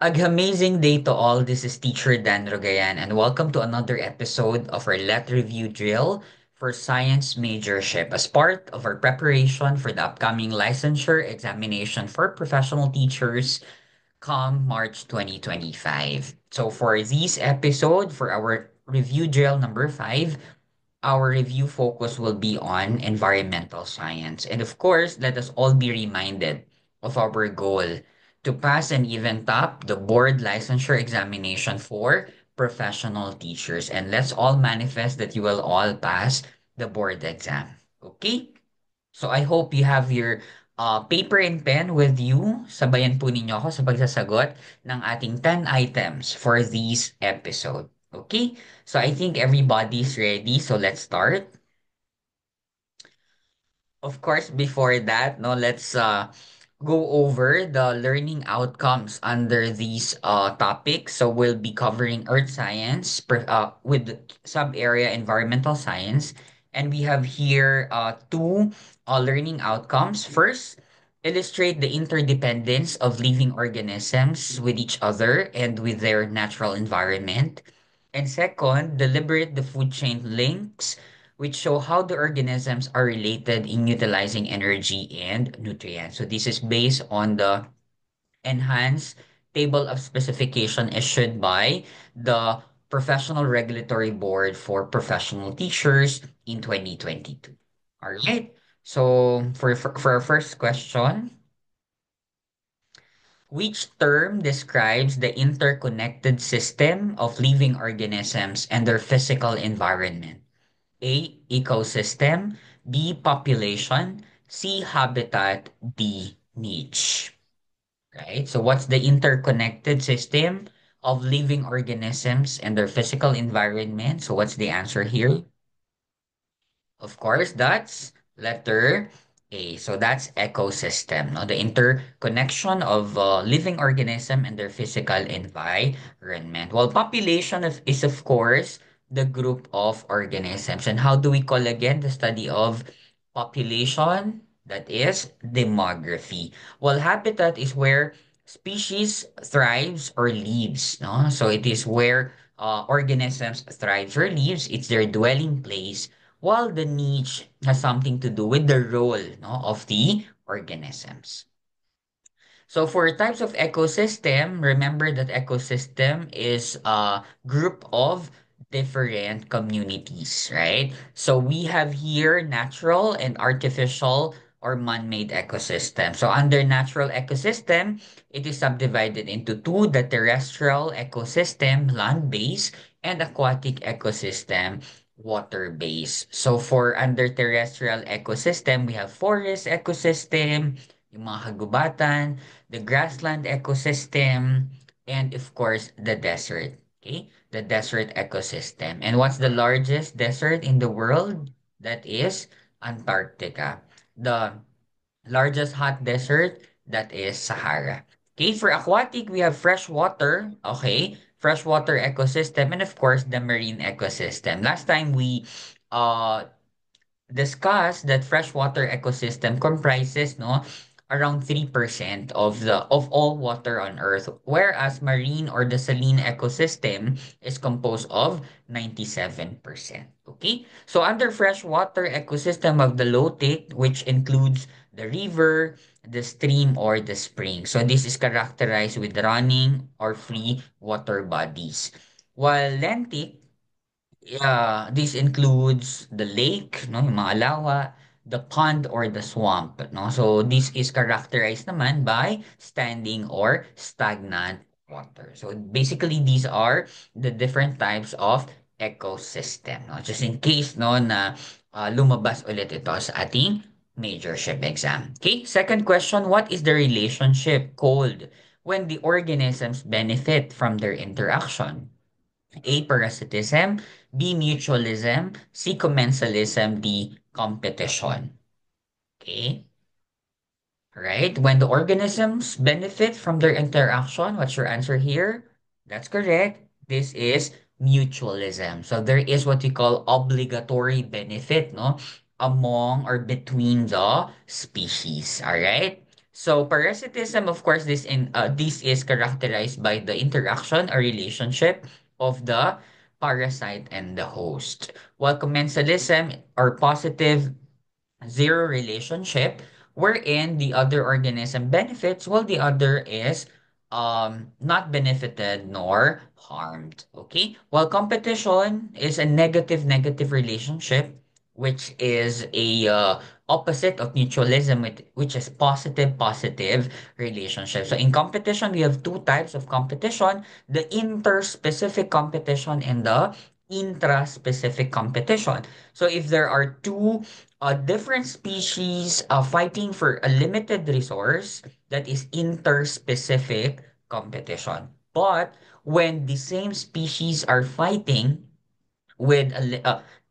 Amazing day to all. This is Teacher Dan Rogayan, and welcome to another episode of our Let Review Drill for Science Majorship as part of our preparation for the upcoming licensure examination for professional teachers come March 2025. So for this episode, for our review drill number 5, our review focus will be on environmental science. And of course, let us all be reminded of our goal to pass and even top the board licensure examination for professional teachers. And let's all manifest that you will all pass the board exam. Okay? So I hope you have your paper and pen with you. Sabayan po ninyo ako sa pagsasagot ng ating 10 items for this episode. Okay? So I think everybody's ready. So let's start. Of course, before that, no, let's go over the learning outcomes under these topics. So we'll be covering earth science with the sub-area environmental science. And we have here two learning outcomes. First, illustrate the interdependence of living organisms with each other and with their natural environment. And second, deliberate the food chain links which show how the organisms are related in utilizing energy and nutrients. So this is based on the enhanced table of specification issued by the Professional Regulatory Board for Professional Teachers in 2022. All right. So for our first question, which term describes the interconnected system of living organisms and their physical environment? A, ecosystem, B, population, C, habitat, D, niche. Right? So what's the interconnected system of living organisms and their physical environment? So what's the answer here? Of course, that's letter A. So that's ecosystem, no? The interconnection of living organism and their physical environment. Well, is of course the group of organisms. And how do we call again the study of population? That is demography. Well, habitat is where species thrives or lives, no? So it is where organisms thrives or lives. It's their dwelling place while the niche has something to do with the role, no, of the organisms. So for types of ecosystem, remember that ecosystem is a group of different communities, right? So we have here natural and artificial or man-made ecosystem. So under natural ecosystem, it is subdivided into two, the terrestrial ecosystem, land-based, and aquatic ecosystem, water-based. So for under terrestrial ecosystem, we have forest ecosystem, yung mga kagubatan, the grassland ecosystem, and of course, the desert. Okay, the desert ecosystem. And what's the largest desert in the world? That is Antarctica. The largest hot desert, that is Sahara. Okay, for aquatic, we have freshwater, okay, freshwater ecosystem, and of course, the marine ecosystem. Last time we uh discussed that freshwater ecosystem comprises no around 3% of all water on earth, whereas marine or the saline ecosystem is composed of 97%. Okay, so under freshwater ecosystem of the lotic, which includes the river, the stream, or the spring, so this is characterized with running or free water bodies, while lentic, yeah, this includes the lake, no, yung mga lawa, the pond or the swamp, no? So this is characterized naman by standing or stagnant water. So basically these are the different types of ecosystem, no? Just in case no na lumabas ulit ito sa ating majorship exam. Okay, second question, what is the relationship called when the organisms benefit from their interaction? A. Parasitism, B. Mutualism, C. Commensalism, D. Competition. Okay, right? When the organisms benefit from their interaction, what's your answer here? That's correct. This is mutualism. So there is what we call obligatory benefit, no? Among or between the species. All right? So parasitism, of course, this is characterized by the interaction or relationship of the parasite and the host. While commensalism or positive zero relationship wherein the other organism benefits while the other is not benefited nor harmed. Okay, while competition is a negative relationship, which is a opposite of mutualism, which is positive relationship. So in competition we have two types of competition: the interspecific competition and the intraspecific competition. So if there are two different species fighting for a limited resource, that is interspecific competition. But when the same species are fighting with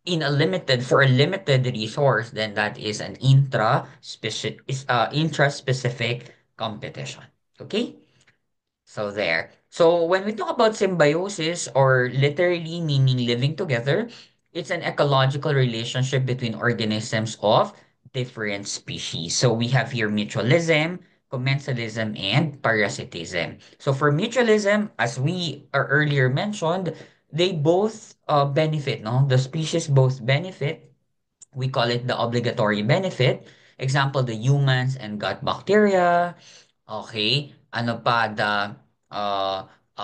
in a limited for a limited resource, then that is an intraspecific competition. Okay? So there. So when we talk about symbiosis or literally meaning living together, it's an ecological relationship between organisms of different species. So we have here mutualism, commensalism, and parasitism. So for mutualism, as we are earlier mentioned, they both benefit, no? The species both benefit. We call it the obligatory benefit. Example, the humans and gut bacteria. Okay. Ano pa, the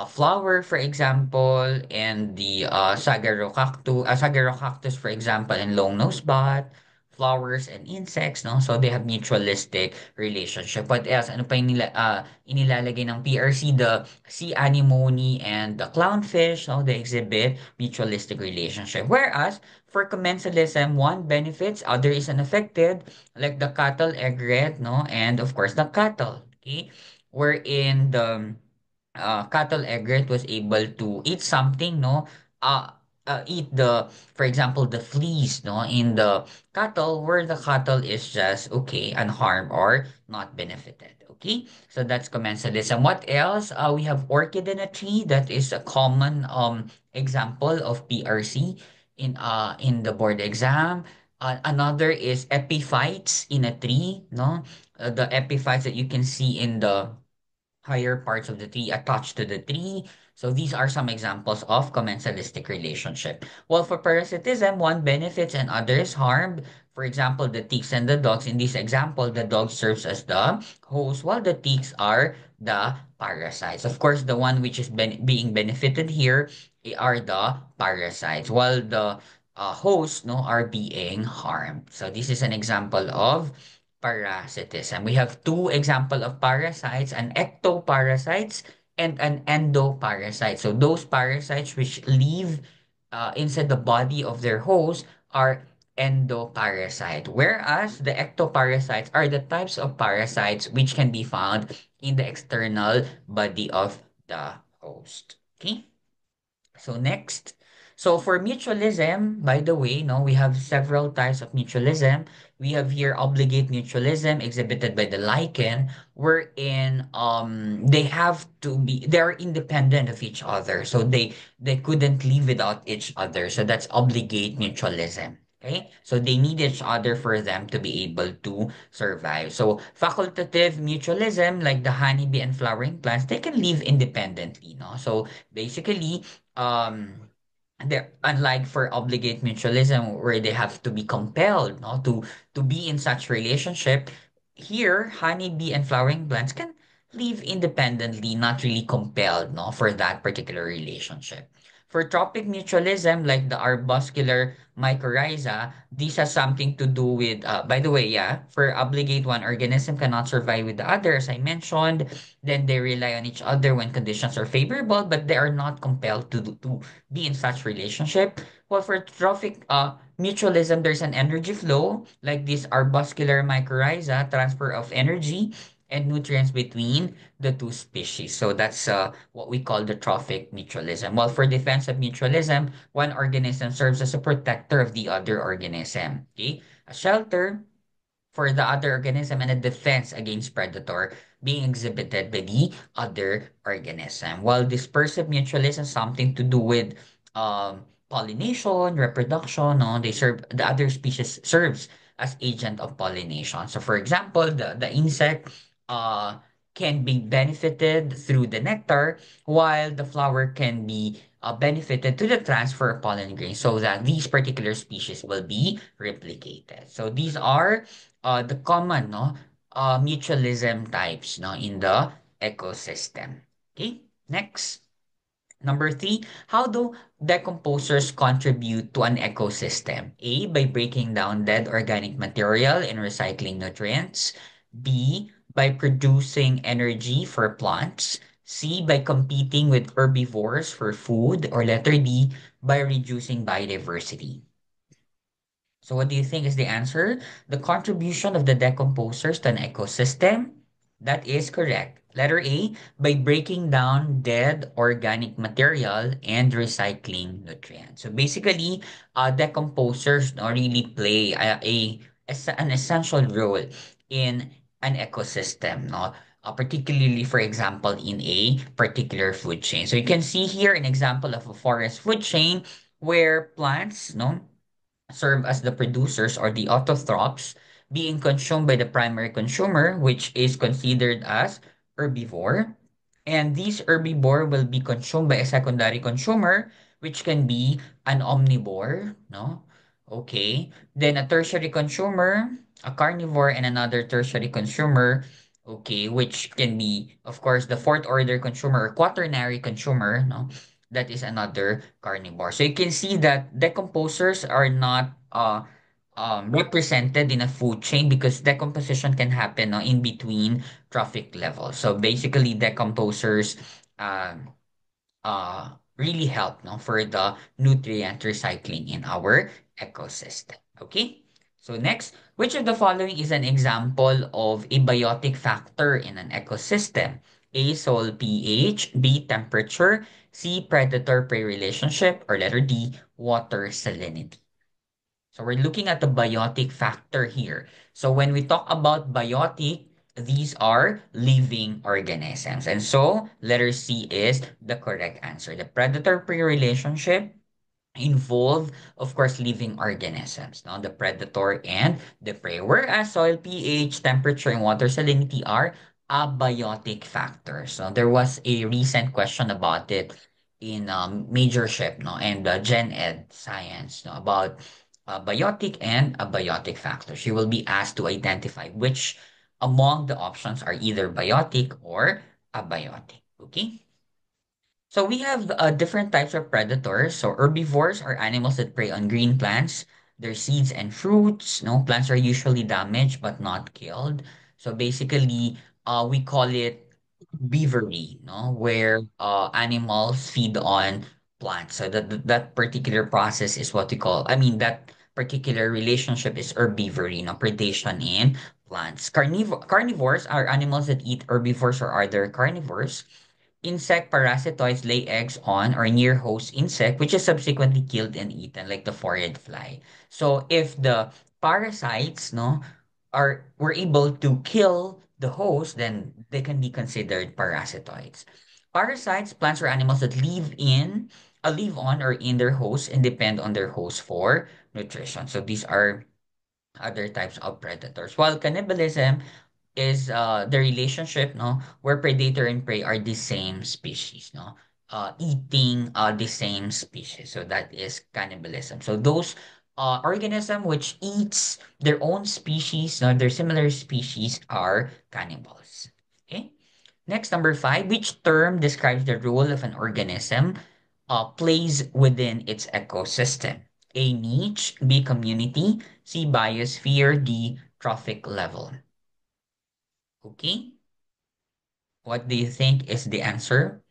flower, for example, and the Sagarocactus, for example, and long-nosed bat, flowers and insects, no? So they have mutualistic relationship. What else? Ano pa yung inilalagay ng PRC? The sea anemone and the clownfish, no? They exhibit mutualistic relationship. Whereas, for commensalism, one benefits, other is unaffected, like the cattle egret, no? And of course, the cattle. Okay, wherein the cattle egret was able to eat something, no? Uh, eat for example, the fleas, no? In the cattle, where the cattle is just okay, unharmed or not benefited. Okay, so that's commensalism. What else? We have orchid in a tree. That is a common example of PRC in the board exam. Another is epiphytes in a tree, no? The epiphytes that you can see in the higher parts of the tree attached to the tree. So these are some examples of commensalistic relationship. Well, for parasitism, one benefits and others harmed. For example, the ticks and the dogs. In this example, the dog serves as the host, while the ticks are the parasites. Of course, the one which is being benefited here are the parasites, while the hosts, no, are being harmed. So this is an example of parasitism. We have two example of parasites, an ectoparasites and an endoparasite. So those parasites which live inside the body of their host are endoparasite, whereas the ectoparasites are the types of parasites which can be found in the external body of the host. Okay? So next, so for mutualism, by the way, no, we have several types of mutualism. We have here obligate mutualism exhibited by the lichen, wherein they are independent of each other. So they couldn't live without each other. So that's obligate mutualism. Okay, so they need each other for them to be able to survive. So facultative mutualism, like the honeybee and flowering plants, they can live independently, no? So basically, um unlike for obligate mutualism where they have to be compelled, no, to be in such relationship, here honeybee and flowering plants can live independently, not really compelled, no, for that particular relationship. For tropic mutualism, like the arbuscular mycorrhiza, this has something to do with, by the way, yeah, for obligate, one organism cannot survive with the other, as I mentioned. Then they rely on each other when conditions are favorable, but they are not compelled to be in such relationship. Well, for trophic mutualism, there's an energy flow, like this arbuscular mycorrhiza, transfer of energy and nutrients between the two species. So that's what we call the trophic mutualism. While for defensive mutualism, one organism serves as a protector of the other organism. Okay, a shelter for the other organism and a defense against predator being exhibited by the other organism. While dispersive mutualism has something to do with pollination, reproduction, no? The other species serves as agent of pollination. So for example, the insect uh, can be benefited through the nectar, while the flower can be benefited to the transfer of pollen grains so that these particular species will be replicated. So these are the common no, mutualism types no, in the ecosystem. Okay, next. Number three, how do decomposers contribute to an ecosystem? A, by breaking down dead organic material and recycling nutrients. B, by producing energy for plants. C, by competing with herbivores for food. Or letter D, by reducing biodiversity. So what do you think is the answer? The contribution of the decomposers to an ecosystem? That is correct. Letter A, by breaking down dead organic material and recycling nutrients. So basically, decomposers no, really play an essential role in an ecosystem, no? Particularly, for example, in a particular food chain. So you can see here an example of a forest food chain where plants, no, serve as the producers or the autotrophs being consumed by the primary consumer, which is considered as herbivore. And these herbivore will be consumed by a secondary consumer, which can be an omnivore, no? Okay. Then a tertiary consumer, a carnivore, and another tertiary consumer, okay, which can be, of course, the fourth order consumer or quaternary consumer, no? That is another carnivore. So you can see that decomposers are not represented in a food chain because decomposition can happen in between trophic levels. So basically, decomposers uh, really help no, for the nutrient recycling in our ecosystem. Okay? So next, which of the following is an example of a biotic factor in an ecosystem? A, soil pH, B, temperature, C, predator-prey relationship, or letter D, water salinity. So we're looking at the biotic factor here. So when we talk about biotic, these are living organisms. And so letter C is the correct answer. The predator-prey relationship involve, of course, living organisms, no? The predator and the prey. Whereas soil pH, temperature, and water salinity are abiotic factors. So there was a recent question about it in majorship, no, and Gen Ed science, no, about biotic and abiotic factors. You will be asked to identify which among the options are either biotic or abiotic. Okay. So we have different types of predators. So herbivores are animals that prey on green plants, their seeds and fruits. No, plants are usually damaged but not killed. So basically, we call it beavery, no, where animals feed on plants. So that particular process is what we call. I mean, that particular relationship is herbivory, no, predation in plants. Carnivores are animals that eat herbivores or other carnivores. Insect parasitoids lay eggs on or near host insect, which is subsequently killed and eaten, like the forage fly. So if the parasites, no, were able to kill the host, then they can be considered parasitoids. Parasites, plants or animals that live on or in their host and depend on their host for nutrition. So these are other types of predators. While cannibalism is the relationship no where predator and prey are the same species no eating the same species, so that is cannibalism. So those organism which eats their own species no their similar species are cannibals. Okay, next, number five, which term describes the role of an organism plays within its ecosystem? A, niche, B, community, C, biosphere, D, trophic level. Okay, what do you think is the answer?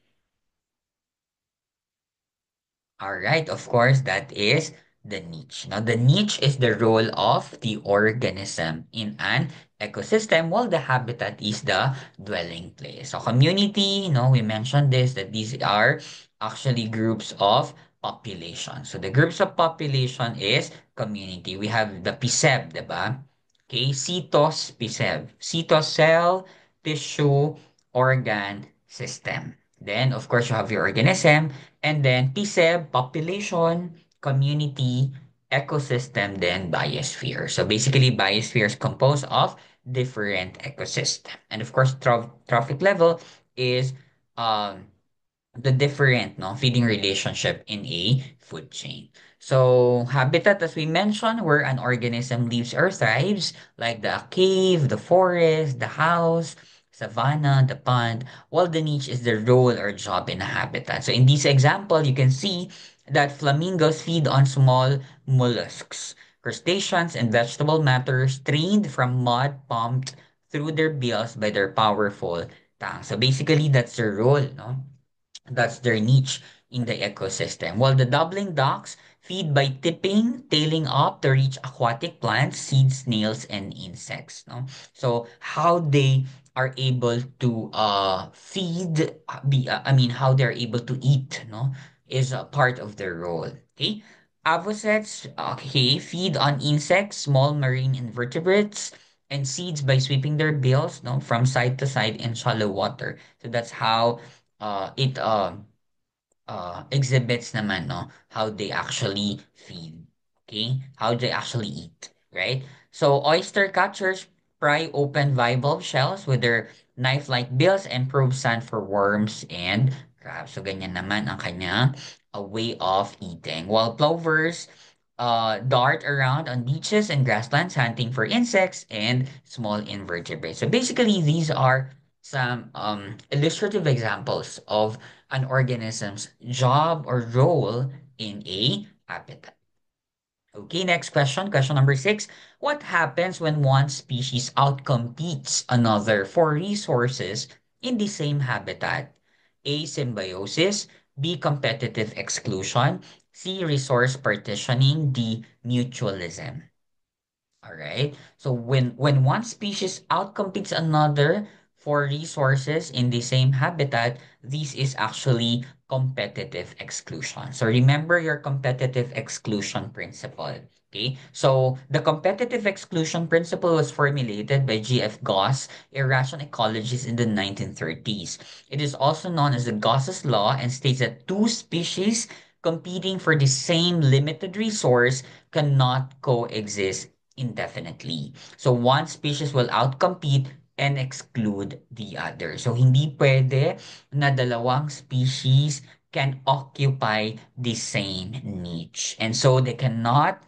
All right, of course, that is the niche. Now, the niche is the role of the organism in an ecosystem, while the habitat is the dwelling place. So, community, we mentioned this, that these are actually groups of population. So, the groups of population is community. We have the PSEB, diba? Okay, CETOS, PSEB. CETOS, cell, tissue, organ, system. Then, of course, you have your organism. And then PSEB, population, community, ecosystem, then biosphere. So basically, biosphere is composed of different ecosystem. And of course, trophic level is um, the different feeding relationship in a food chain. So habitat, as we mentioned, where an organism lives or thrives, like the cave, the forest, the house, savanna, the pond, while the niche is the role or job in a habitat. So in this example, you can see that flamingos feed on small mollusks, crustaceans, and vegetable matter strained from mud pumped through their bills by their powerful tongue. So basically, that's their role, no? That's their niche in the ecosystem. While the doubling ducks feed by tipping, tailing up to reach aquatic plants, seeds, snails, and insects. No? So how they are able to feed, how they're able to eat, no, is a part of their role. Okay, avocets, okay, feed on insects, small marine invertebrates, and seeds by sweeping their bills, no, from side to side in shallow water. So that's how it exhibits naman, no, how they actually feed. Okay? How they actually eat, right? So oyster catchers pry open bivalve shells with their knife-like bills and probe sand for worms and crabs. So ganyan naman ang kanyang way of eating. While plovers dart around on beaches and grasslands hunting for insects and small invertebrates. So basically, these are some illustrative examples of an organism's job or role in a habitat. Okay, next question. Question number 6. What happens when one species outcompetes another for resources in the same habitat? A. Symbiosis. B. Competitive exclusion. C. Resource partitioning. D. Mutualism. All right. So when one species outcompetes another for resources in the same habitat, this is actually competitive exclusion. So remember your competitive exclusion principle. Okay. So the competitive exclusion principle was formulated by G.F. Gauss, a Russian ecologist in the 1930s. It is also known as the Gauss's law and states that two species competing for the same limited resource cannot coexist indefinitely. So one species will outcompete and exclude the other. So hindi pwede na dalawang species can occupy the same niche. And so they cannot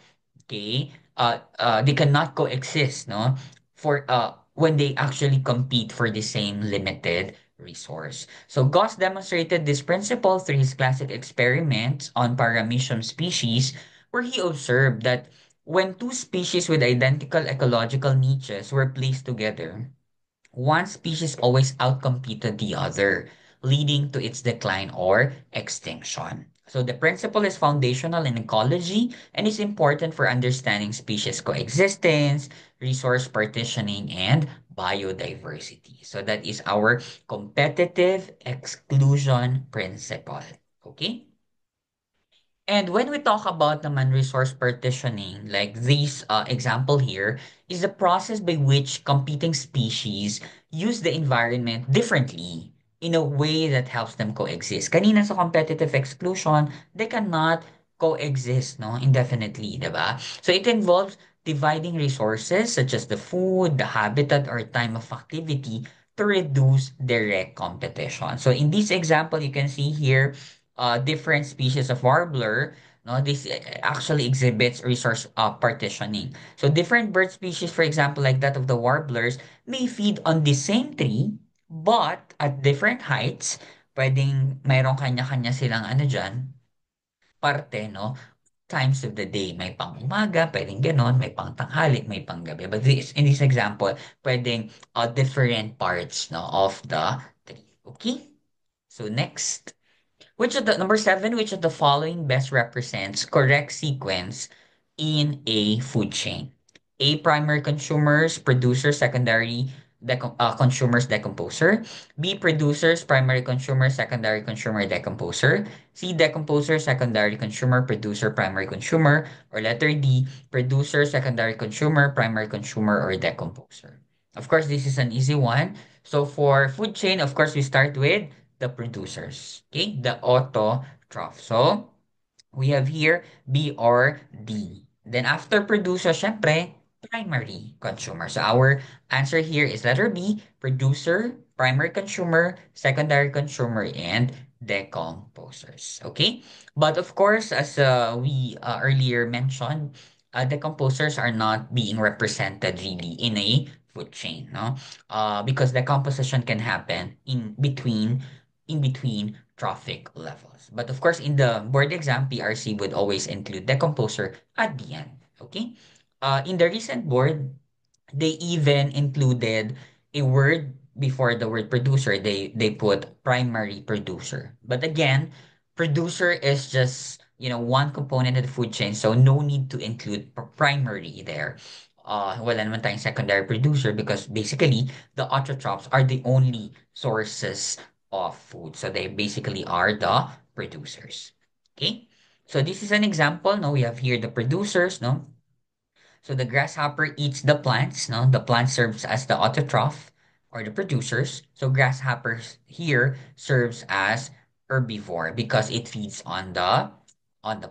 coexist, no? For when they actually compete for the same limited resource. So Gauss demonstrated this principle through his classic experiments on Paramecium species, where he observed that when two species with identical ecological niches were placed together, one species always outcompeted the other, leading to its decline or extinction. So the principle is foundational in ecology and is important for understanding species coexistence, resource partitioning, and biodiversity. So that is our competitive exclusion principle. Okay? And when we talk about naman resource partitioning, like this example here, is the process by which competing species use the environment differently in a way that helps them coexist. Kanina sa competitive exclusion, they cannot coexist, no, indefinitely, diba? So it involves dividing resources such as the food, the habitat, or time of activity to reduce direct competition. So in this example, you can see here different species of warbler, no, this actually exhibits resource partitioning. So different bird species, for example, like that of the warblers, may feed on the same tree, but at different heights. Pwedeng mayroong kanya-kanya silang ano dyan, parte, no? Times of the day. May pang umaga, pwedeng ganon, may pang tanghali, may pang gabi. But in this example, pwedeng different parts, no, of the tree. Okay? So next. Which of the number 7, which of the following best represents correct sequence in a food chain? A, primary consumers, producer, secondary consumers, decomposer. B, producers, primary consumer, secondary consumer, decomposer. C, decomposer, secondary consumer, producer, primary consumer. Or letter D, producer, secondary consumer, primary consumer, or decomposer. Of course, this is an easy one. So for food chain, of course, we start with the producers. Okay, the autotroph. So we have here B or D. Then after producer, syempre, primary consumer. So our answer here is letter B, producer, primary consumer, secondary consumer, and decomposers. Okay? But of course, as we earlier mentioned, decomposers are not being represented really in a food chain, no? Because decomposition can happen in between trophic levels. But of course, in the board exam, PRC would always include decomposer at the end. Okay? In the recent board, they even included a word before the word producer. They put primary producer. But again, producer is just, one component of the food chain, so no need to include primary there. Wala naman tayong secondary producer because basically the autotrophs are the only sources of food. So they basically are the producers. Okay? So this is an example. No, we have here the producers, no? So the grasshopper eats the plants, no? The plant serves as the autotroph or the producers. So grasshoppers here serves as herbivore because it feeds on the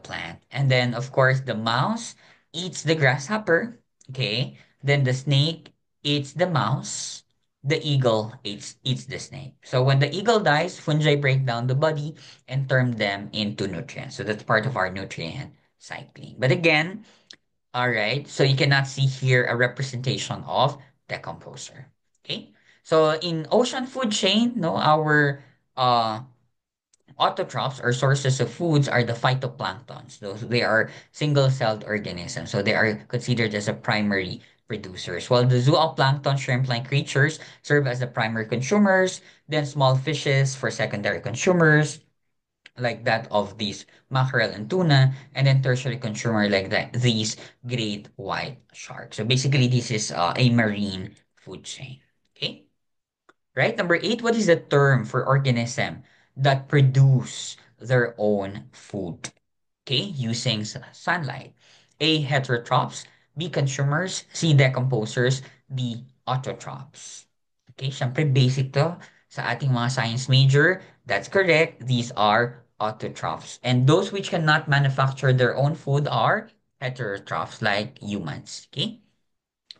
plant. And then of course the mouse eats the grasshopper, okay? Then the snake eats the mouse. The eagle eats the snake. So when the eagle dies, fungi break down the body and turn them into nutrients. So that's part of our nutrient cycling. But again, all right, so you cannot see here a representation of decomposer. Okay, so in ocean food chain, no, our uh autotrophs or sources of foods are the phytoplanktons. Those they are single-celled organisms, so they are considered as a primary producers. While the zooplankton shrimp-like creatures serve as the primary consumers, then small fishes for secondary consumers like that of these mackerel and tuna, and then tertiary consumer like that these great white sharks. So basically, this is a marine food chain. Okay, right. Number eight. What is the term for organism that produce their own food? Okay, using sunlight. A. Heterotrophs. B. Consumers. C. Decomposers. D. Autotrophs. Okay, syempre basic to sa ating mga science major. That's correct. These are autotrophs. And those which cannot manufacture their own food are heterotrophs like humans. Okay?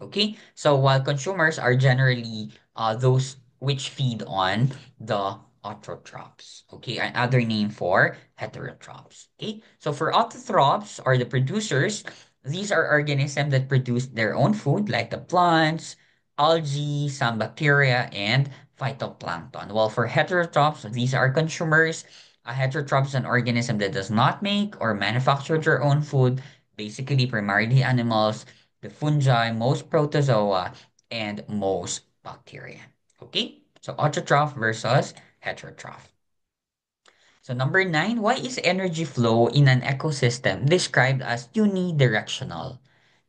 Okay, so while consumers are generally those which feed on the autotrophs. Okay, another name for heterotrophs. Okay, so for autotrophs or the producers, these are organisms that produce their own food, like the plants, algae, some bacteria, and phytoplankton. While for heterotrophs, these are consumers. A heterotroph is an organism that does not make or manufacture their own food, basically primarily animals, the fungi, most protozoa, and most bacteria. Okay? So autotroph versus heterotroph. So number nine, why is energy flow in an ecosystem described as unidirectional?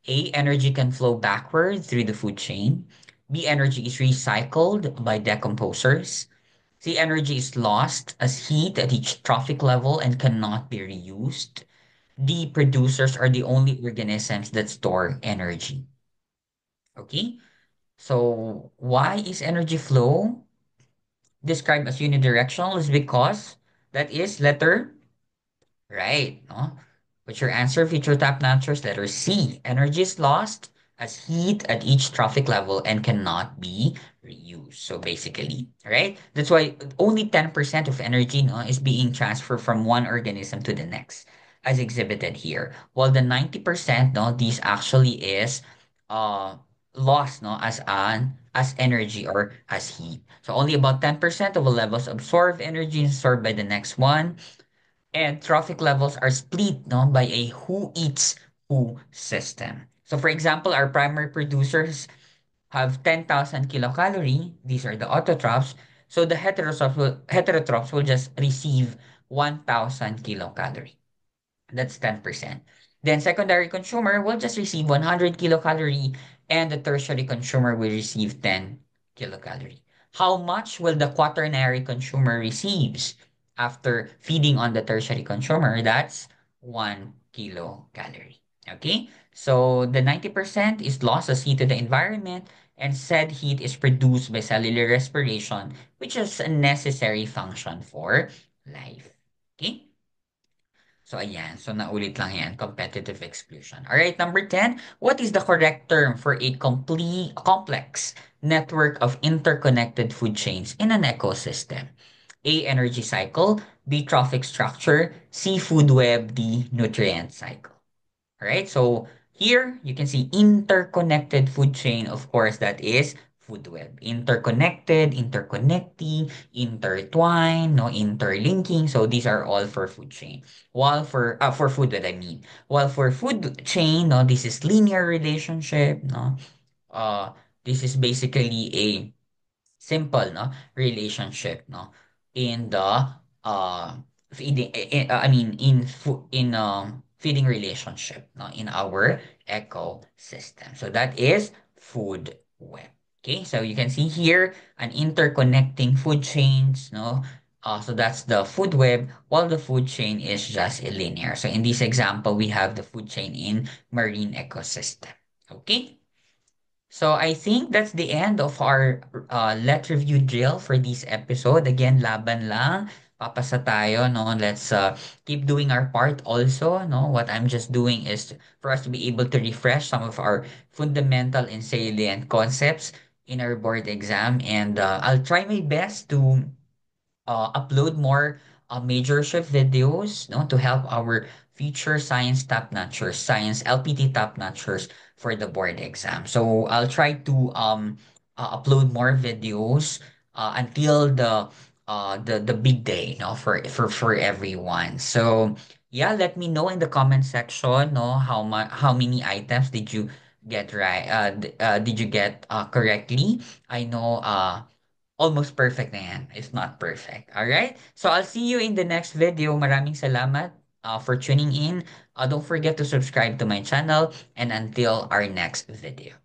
A, energy can flow backward through the food chain. B, energy is recycled by decomposers. C, energy is lost as heat at each trophic level and cannot be reused. D, producers are the only organisms that store energy. Okay? So why is energy flow described as unidirectional? Is because that is letter right, no? What's your answer? Feature tap answers letter C. Energy is lost as heat at each trophic level and cannot be reused. So basically, right? That's why only 10% of energy, no, is being transferred from one organism to the next, as exhibited here. While the 90%, no, these actually is uh lost, no, as energy or as heat. So only about 10% of the levels absorb energy and stored by the next one, and trophic levels are split, no, by a who eats who system. So for example, our primary producers have 10,000 kilocalorie. These are the autotrophs. So the heterotrophs will just receive 1,000 kilocalorie. That's 10%. Then secondary consumer will just receive 100 kilocalorie, and the tertiary consumer will receive 10 kilocalorie. How much will the quaternary consumer receives after feeding on the tertiary consumer? That's 1 kilocalorie. Okay? So the 90% is lost as heat to the environment, and said heat is produced by cellular respiration, which is a necessary function for life. Okay? So ayan, so naulit lang yan, competitive exclusion. All right, number 10, what is the correct term for a complete complex network of interconnected food chains in an ecosystem? A, energy cycle, B, trophic structure, C, food web, D, nutrient cycle. All right, so here you can see interconnected food chain. Of course, that is food web. Interconnected, interconnecting, intertwine, no, interlinking. So these are all for food chain. While for food web, I mean. While for food chain, no, this is linear relationship, no. Uh, this is basically a simple no relationship no in the uh I mean in feeding relationship no in our ecosystem. So that is food web. Okay, so you can see here an interconnecting food chains no. So that's the food web, while the food chain is just a linear. So in this example, we have the food chain in marine ecosystem. Okay. So I think that's the end of our let review drill for this episode. Again, laban lang. Papasa tayo, no? Let's keep doing our part also, no? What I'm just doing is for us to be able to refresh some of our fundamental and salient concepts in our board exam. And I'll try my best to upload more major shift videos no, to help our future science top-notchers, science LPT top-notchers for the board exam. So I'll try to upload more videos until the big day no, for everyone. So yeah, let me know in the comment section no, how many items did you get right did you get correctly. I know almost perfect na yan. It's not perfect. Alright? So I'll see you in the next video. Maraming salamat for tuning in. Don't forget to subscribe to my channel and until our next video.